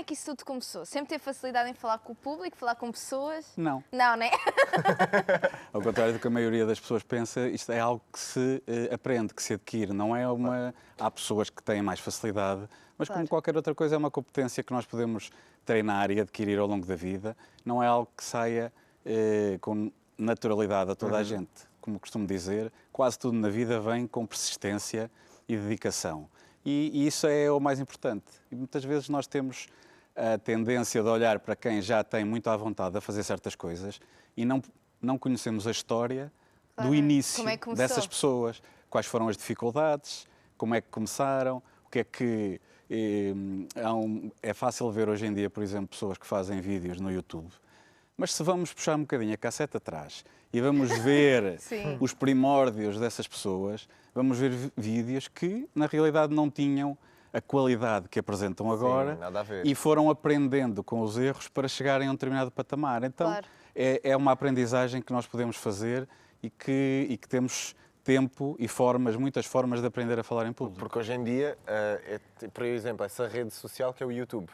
que isso tudo começou? Sempre teve facilidade em falar com o público, falar com pessoas? Não. Não, né? Ao contrário do que a maioria das pessoas pensa, isto é algo que se aprende, que se adquire. Não é uma... Há pessoas que têm mais facilidade, mas Claro. como qualquer outra coisa, é uma competência que nós podemos treinar e adquirir ao longo da vida. Não é algo que saia com naturalidade a toda a gente. Como costumo dizer, quase tudo na vida vem com persistência e dedicação. E isso é o mais importante. E muitas vezes nós temos a tendência de olhar para quem já tem muito à vontade a fazer certas coisas e não conhecemos a história Claro. do início Como é que começou? dessas pessoas. Quais foram as dificuldades, como é que começaram, o que é que... É fácil ver hoje em dia, por exemplo, pessoas que fazem vídeos no YouTube, mas se vamos puxar um bocadinho a cassete atrás e vamos ver Sim. os primórdios dessas pessoas, vamos ver vídeos que, na realidade, não tinham a qualidade que apresentam agora nada a ver. e foram aprendendo com os erros para chegarem a um determinado patamar. Então, Claro. é uma aprendizagem que nós podemos fazer e que temos tempo e muitas formas de aprender a falar em público. Porque hoje em dia, por exemplo, essa rede social que é o YouTube.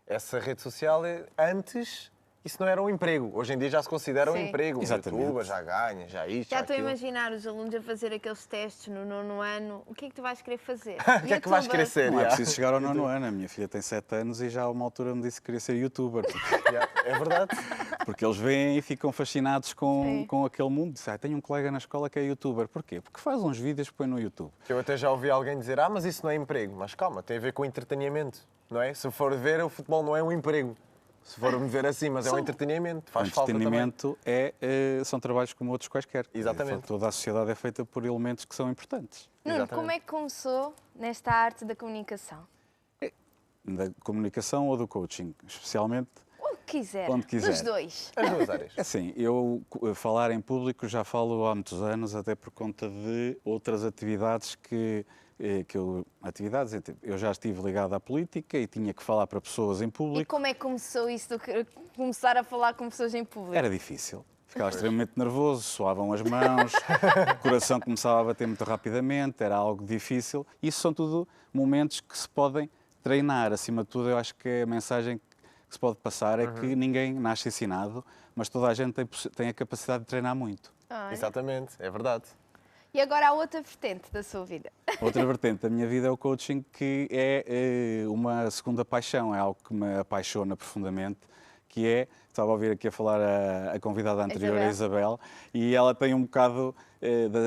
Essa rede social, antes, isso não era um emprego. Hoje em dia já se considera um Sim. emprego. Um Exatamente. youtuber já ganha, já isto, Já já estou a aquilo. imaginar os alunos a fazer aqueles testes no 9º ano. O que é que tu vais querer fazer? O que é que vais querer ser? Não é já? preciso chegar ao 9º ano. A minha filha tem 7 anos e já a uma altura me disse que queria ser youtuber. É verdade. Porque eles veem e ficam fascinados Sim. com aquele mundo. Dizem, tenho um colega na escola que é youtuber. Porquê? Porque faz uns vídeos que põe no YouTube. Que eu até já ouvi alguém dizer, mas isso não é emprego. Mas calma, tem a ver com entretenimento, não é? Se for ver, o futebol não é um emprego. Se for me ver assim, mas é um entretenimento. Faz O falta também. entretenimento são trabalhos como outros quaisquer. Exatamente. Toda a sociedade é feita por elementos que são importantes. Nuno, Exatamente. como é que começou nesta arte da comunicação? Da comunicação ou do coaching, especialmente. O que quiser. Onde quiser. Dos dois. As duas áreas. É assim, eu falar em público já falo há muitos anos, até por conta de outras atividades eu já estive ligado à política e tinha que falar para pessoas em E público. como é que começou isso de começar a falar com pessoas em público? Era difícil. Ficava extremamente nervoso, suavam as mãos, o coração começava a bater muito rapidamente, era algo difícil. Isso são tudo momentos que se podem treinar. Acima de tudo, eu acho que a mensagem que se pode passar é que ninguém nasce ensinado, mas toda a gente tem a capacidade de treinar muito. Olha. Exatamente, é verdade. E agora há outra vertente da sua vida. Outra vertente da minha vida é o coaching, que é uma segunda paixão, é algo que me apaixona profundamente, que é, estava a ouvir aqui a falar a convidada anterior, a Isabel, e ela tem um bocado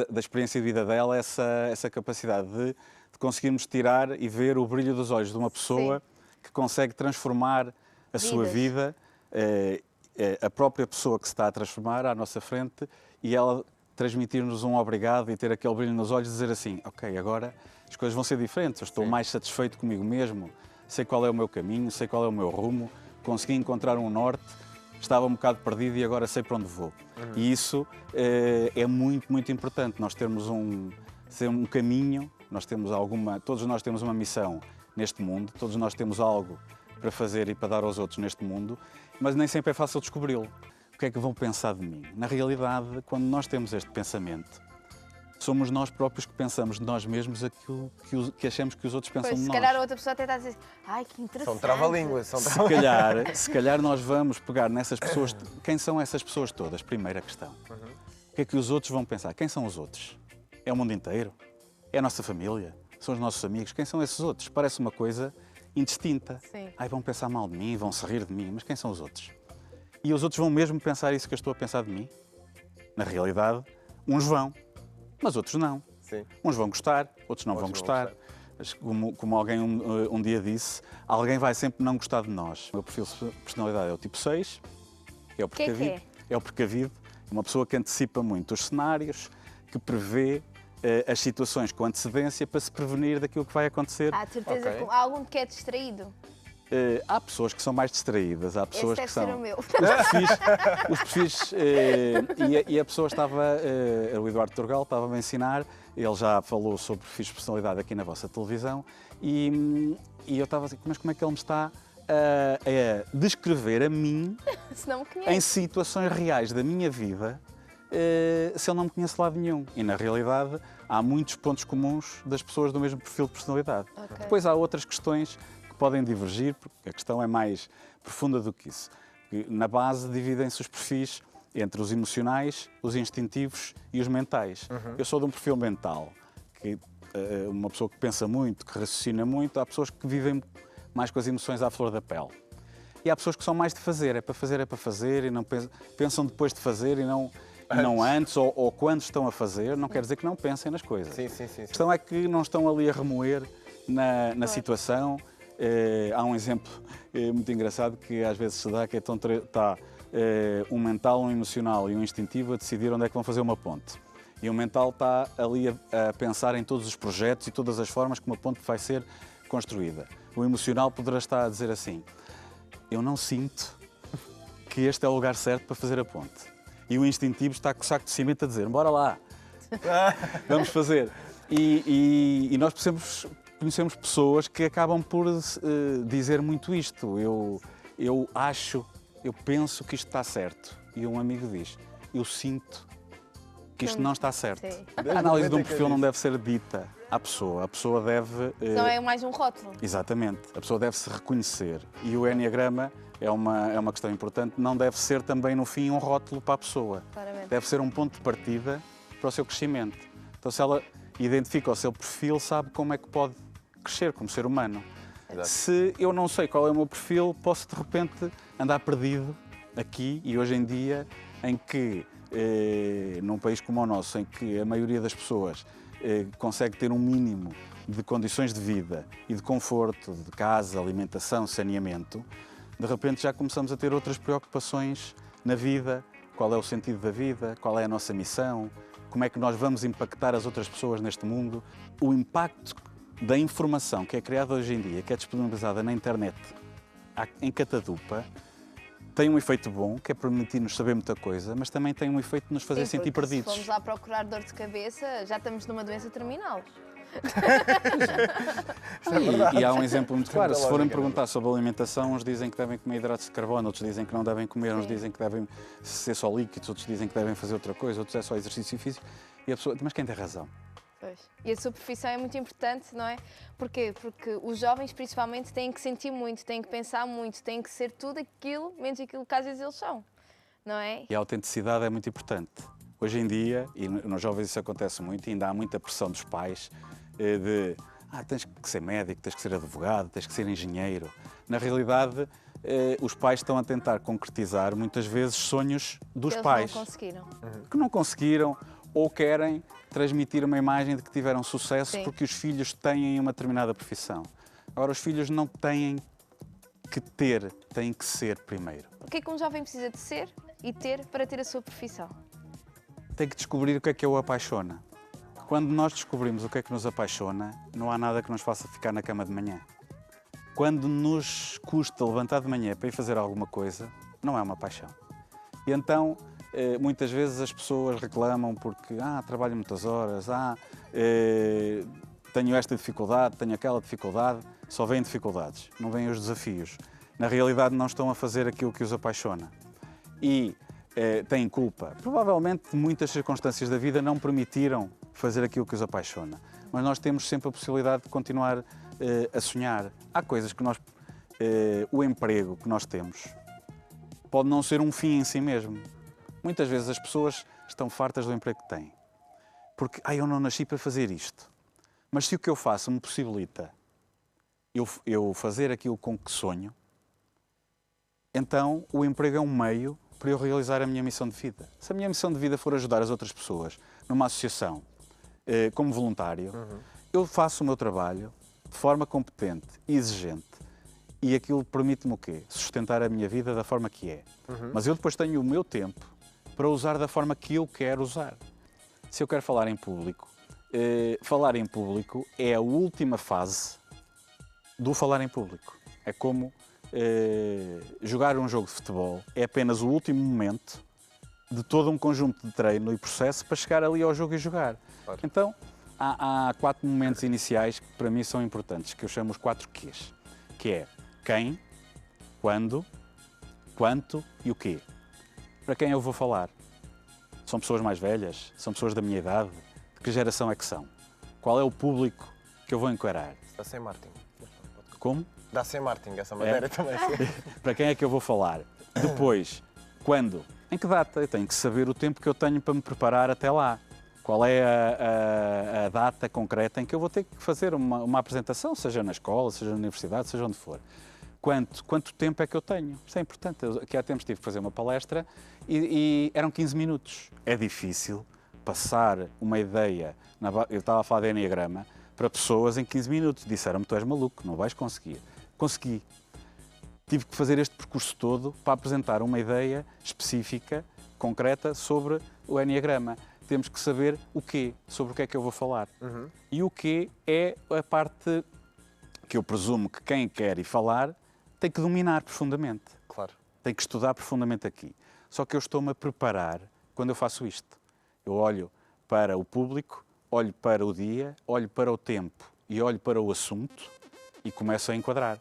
da experiência de vida dela, essa capacidade de conseguirmos tirar e ver o brilho dos olhos de uma pessoa que consegue transformar a sua vida, a própria pessoa que se está a transformar à nossa frente, e ela transmitir-nos um obrigado e ter aquele brilho nos olhos e dizer assim, ok, agora as coisas vão ser diferentes, eu estou mais satisfeito comigo mesmo, sei qual é o meu caminho, sei qual é o meu rumo, consegui encontrar um norte, estava um bocado perdido e agora sei para onde vou. E isso é muito, muito importante, nós termos um caminho, todos nós temos uma missão neste mundo, todos nós temos algo para fazer e para dar aos outros neste mundo, mas nem sempre é fácil descobri-lo. O que é que vão pensar de mim? Na realidade, quando nós temos este pensamento, somos nós próprios que pensamos de nós mesmos aquilo que achamos que os outros pensam Pois, de se nós. calhar a outra pessoa até está a dizer, ai, que interessante. São trava-línguas. Se calhar nós vamos pegar nessas pessoas. Quem são essas pessoas todas? Primeira questão. O que é que os outros vão pensar? Quem são os outros? É o mundo inteiro? É a nossa família? São os nossos amigos? Quem são esses outros? Parece uma coisa indistinta. Sim. Ai, vão pensar mal de mim, vão se rir de mim, mas quem são os outros? E os outros vão mesmo pensar isso que eu estou a pensar de mim? Na realidade, uns vão, mas outros não. Sim. Uns vão gostar, outros não vão gostar. Mas como alguém um dia disse, alguém vai sempre não gostar de nós. O meu perfil de personalidade é o tipo 6, é o precavido. É o precavido, uma pessoa que antecipa muito os cenários, que prevê as situações com antecedência para se prevenir daquilo que vai acontecer. Há de certeza Ok. que há algum que é distraído. Há pessoas que são mais distraídas, há pessoas Esse que deve são... ser o meu. Os perfis e a pessoa estava, o Eduardo Turgal estava-me a ensinar, ele já falou sobre perfis de personalidade aqui na vossa televisão e eu estava assim, mas como é que ele me está a descrever a mim Se não me em conhece. situações reais da minha vida se ele não me conhece de lado nenhum? E na realidade há muitos pontos comuns das pessoas do mesmo perfil de personalidade. Ok. Depois há outras questões que podem divergir, porque a questão é mais profunda do que isso. Na base dividem-se os perfis entre os emocionais, os instintivos e os mentais. Eu sou de um perfil mental, que uma pessoa que pensa muito, que raciocina muito. Há pessoas que vivem mais com as emoções à flor da pele. E há pessoas que são mais de fazer, é para fazer e não pensam depois de fazer e não antes ou quando estão a fazer. Não quer dizer que não pensem nas coisas. Sim. A questão é que não estão ali a remoer na situação. Há um exemplo muito engraçado que às vezes se dá, que está um mental, um emocional e um instintivo a decidir onde é que vão fazer uma ponte. E o mental está ali a pensar em todos os projetos e todas as formas como a ponte vai ser construída. O emocional poderá estar a dizer assim: eu não sinto que este é o lugar certo para fazer a ponte. E o instintivo está com o saco de cimento a dizer: bora lá, vamos fazer. E nós conhecemos pessoas que acabam por dizer muito isto. Eu penso que isto está certo. E um amigo diz: eu sinto que isto não está certo. Sim. A análise de um perfil não deve ser dita à pessoa. A pessoa deve... Não é mais um rótulo. Exatamente. A pessoa deve se reconhecer. E o enneagrama é uma questão importante. Não deve ser também, no fim, um rótulo para a pessoa. Claramente. Deve ser um ponto de partida para o seu crescimento. Então, se ela identifica o seu perfil, sabe como é que pode crescer como ser humano. Exato. Se eu não sei qual é o meu perfil, posso, de repente, andar perdido aqui e hoje em dia, em que, num país como o nosso, em que a maioria das pessoas consegue ter um mínimo de condições de vida e de conforto, de casa, alimentação, saneamento, de repente já começamos a ter outras preocupações na vida. Qual é o sentido da vida? Qual é a nossa missão? Como é que nós vamos impactar as outras pessoas neste mundo? O impacto da informação que é criada hoje em dia, que é disponibilizada na internet, em catadupa, tem um efeito bom, que é permitir-nos saber muita coisa, mas também tem um efeito de nos fazer sentir porque perdidos. Se formos lá procurar dor de cabeça, já estamos numa doença terminal. E há um exemplo muito claro. muita Se forem lógica, perguntar sobre alimentação, uns dizem que devem comer hidratos de carbono, outros dizem que não devem comer, uns Sim. dizem que devem ser só líquidos, outros dizem que devem fazer outra coisa, outros é só exercício físico. E a pessoa, mas quem tem razão? Pois. E a sua profissão é muito importante, não é? Porquê? Porque os jovens, principalmente, têm que sentir muito, têm que pensar muito, têm que ser tudo aquilo, menos aquilo que às vezes eles são, não é? E a autenticidade é muito importante. Hoje em dia, e nos jovens isso acontece muito, e ainda há muita pressão dos pais de tens que ser médico, tens que ser advogado, tens que ser engenheiro. Na realidade, os pais estão a tentar concretizar muitas vezes sonhos dos Eles pais não conseguiram. que não conseguiram ou querem transmitir uma imagem de que tiveram sucesso Sim. porque os filhos têm uma determinada profissão. Agora, os filhos não têm que ter, têm que ser primeiro. O que é que um jovem precisa de ser e ter para ter a sua profissão? Tem que descobrir o que o apaixona. Quando nós descobrimos o que é que nos apaixona, não há nada que nos faça ficar na cama de manhã. Quando nos custa levantar de manhã para ir fazer alguma coisa, não é uma paixão. E então, muitas vezes as pessoas reclamam porque trabalho muitas horas, tenho esta dificuldade, tenho aquela dificuldade, só vêm dificuldades, não vêm os desafios. Na realidade não estão a fazer aquilo que os apaixona. E têm culpa. Provavelmente muitas circunstâncias da vida não permitiram fazer aquilo que os apaixona. Mas nós temos sempre a possibilidade de continuar a sonhar. Há coisas que nós... o emprego que nós temos pode não ser um fim em si mesmo. Muitas vezes as pessoas estão fartas do emprego que têm. Porque, eu não nasci para fazer isto. Mas se o que eu faço me possibilita eu fazer aquilo com que sonho, então o emprego é um meio para eu realizar a minha missão de vida. Se a minha missão de vida for ajudar as outras pessoas numa associação, como voluntário, eu faço o meu trabalho de forma competente e exigente. E aquilo permite-me o quê? Sustentar a minha vida da forma que é. Mas eu depois tenho o meu tempo para usar da forma que eu quero usar. Se eu quero falar em público é a última fase do falar em público. É como jogar um jogo de futebol, é apenas o último momento de todo um conjunto de treino e processo para chegar ali ao jogo e jogar. Claro. Então, há 4 momentos iniciais que para mim são importantes, que eu chamo os 4 Qs, que é quem, quando, quanto e o quê. Para quem eu vou falar? São pessoas mais velhas? São pessoas da minha idade? De que geração é que são? Qual é o público que eu vou encarar? Está sem Martin. Como? Dá-se em marketing essa matéria também. Para quem é que eu vou falar? Depois, quando? Em que data? Eu tenho que saber o tempo que eu tenho para me preparar até lá. Qual é a data concreta em que eu vou ter que fazer uma apresentação, seja na escola, seja na universidade, seja onde for. Quanto tempo é que eu tenho? Isto é importante. Aqui há tempos tive que fazer uma palestra e eram 15 minutos. É difícil passar uma ideia, eu estava a falar de Enneagrama, para pessoas em 15 minutos. Disseram-me, tu és maluco, não vais conseguir. Consegui. Tive que fazer este percurso todo para apresentar uma ideia específica, concreta, sobre o Enneagrama. Temos que saber o quê, sobre o que é que eu vou falar. E o quê é a parte que eu presumo que quem quer ir falar tem que dominar profundamente. Claro. Tem que estudar profundamente aqui. Só que eu estou-me a preparar quando eu faço isto. Eu olho para o público, olho para o dia, olho para o tempo e olho para o assunto e começo a enquadrar.